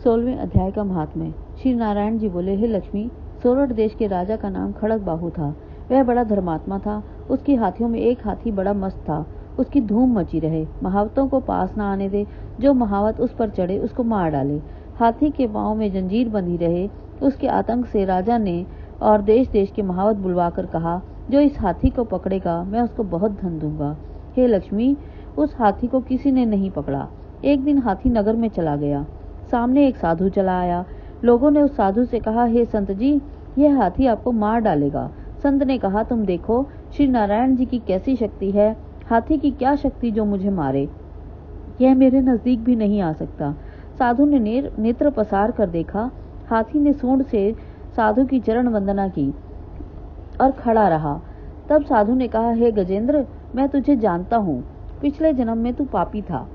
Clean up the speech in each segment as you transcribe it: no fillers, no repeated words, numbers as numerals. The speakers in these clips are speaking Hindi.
16वें अध्याय का महात्म्य। श्री नारायण जी बोले, हे लक्ष्मी, सोरठ देश के राजा का नाम खड़ग बाहु था। वह बड़ा धर्मात्मा था। उसके हाथियों में एक हाथी बड़ा मस्त था। उसकी धूम मची रहे, महावतों को पास न आने दे। जो महावत उस पर चढ़े उसको मार डाले। हाथी के पांव में जंजीर बंधी रहे। उसके आतंक से राजा ने और देश देश के महावत बुलवाकर कहा, जो इस हाथी को पकड़ेगा मैं उसको बहुत धन दूंगा। हे लक्ष्मी, उस हाथी को किसी ने नहीं पकड़ा। एक दिन हाथी नगर में चला गया। सामने एक साधु चला आया। लोगों ने उस साधु से कहा, हे संत जी, यह हाथी आपको मार डालेगा। संत ने कहा, तुम देखो श्री नारायण जी की कैसी शक्ति है। हाथी की क्या शक्ति जो मुझे मारे। यह मेरे नजदीक भी नहीं आ सकता। साधु ने नेत्र पसार कर देखा। हाथी ने सूंड से साधु की चरण वंदना की और खड़ा रहा। तब साधु ने कहा, हे गजेंद्र, मैं तुझे जानता हूँ। पिछले जन्म में तू पापी था।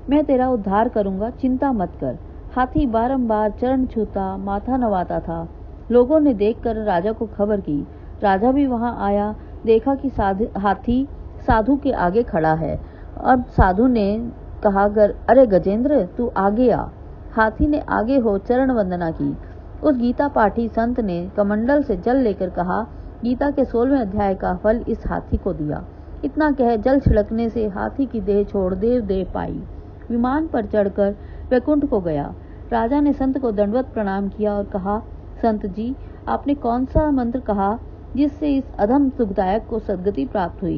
मैं तेरा उद्धार करूंगा, चिंता मत कर। हाथी बारंबार चरण छूता, माथा नवाता था। लोगों ने देखकर राजा को खबर की। राजा भी वहां आया। देखा कि हाथी साधु के आगे खड़ा है। अब साधु ने कहा, अरे गजेंद्र, तू आगे आ। हाथी ने आगे हो चरण वंदना की। उस गीता पाठी संत ने कमंडल से जल लेकर कहा, गीता के 16वें अध्याय का फल इस हाथी को दिया। इतना कह जल छिड़कने से हाथी की देह छोड़ देव पाई। विमान पर चढ़कर वैकुंठ को गया। राजा ने संत को दंडवत प्रणाम किया और कहा, संत जी, आपने कौन सा मंत्र कहा जिससे इस अधम सुखदायक को सद्गति प्राप्त हुई।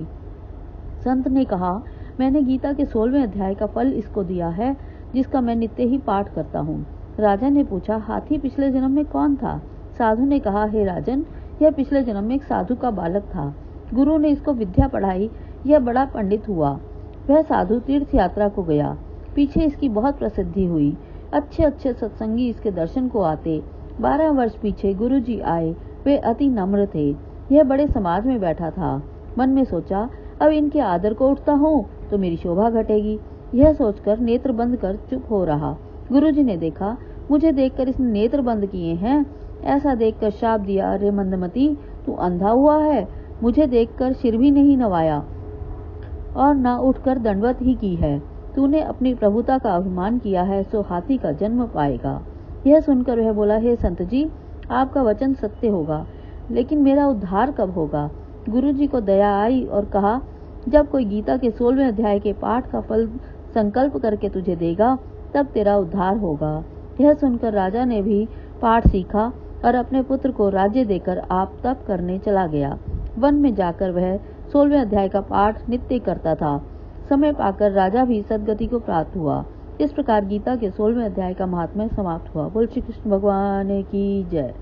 संत ने कहा, मैंने गीता के 16वें अध्याय का फल इसको दिया है, जिसका मैं नित्य ही पाठ करता हूँ। राजा ने पूछा, हाथी पिछले जन्म में कौन था। साधु ने कहा, हे राजन, यह पिछले जन्म में एक साधु का बालक था। गुरु ने इसको विद्या पढ़ाई। यह बड़ा पंडित हुआ। वह साधु तीर्थ यात्रा को गया। पीछे इसकी बहुत प्रसिद्धि हुई। अच्छे अच्छे सत्संगी इसके दर्शन को आते। 12 वर्ष पीछे गुरु जी आए। वे अति नम्र थे। यह बड़े समाज में बैठा था। मन में सोचा, अब इनके आदर को उठता हूँ तो मेरी शोभा घटेगी। यह सोचकर नेत्र बंद कर चुप हो रहा। गुरु जी ने देखा, मुझे देखकर इसने नेत्र बंद किए हैं। ऐसा देखकर शाप दिया, अरे मंदमती, तू अंधा हुआ है। मुझे देखकर सिर भी नहीं नवाया और न उठकर दंडवत ही की है। तूने अपनी प्रभुता का अभिमान किया है, सो हाथी का जन्म पाएगा। यह सुनकर वह बोला, हे संत जी, आपका वचन सत्य होगा, लेकिन मेरा उद्धार कब होगा। गुरु जी को दया आई और कहा, जब कोई गीता के 16वें अध्याय के पाठ का फल संकल्प करके तुझे देगा, तब तेरा उद्धार होगा। यह सुनकर राजा ने भी पाठ सीखा और अपने पुत्र को राज्य देकर आप तप करने चला गया। वन में जाकर वह 16वें अध्याय का पाठ नित्य करता था। समय पाकर राजा भी सद्गति को प्राप्त हुआ। इस प्रकार गीता के 16वें अध्याय का महात्म्य समाप्त हुआ। बोल श्री कृष्ण भगवान की जय।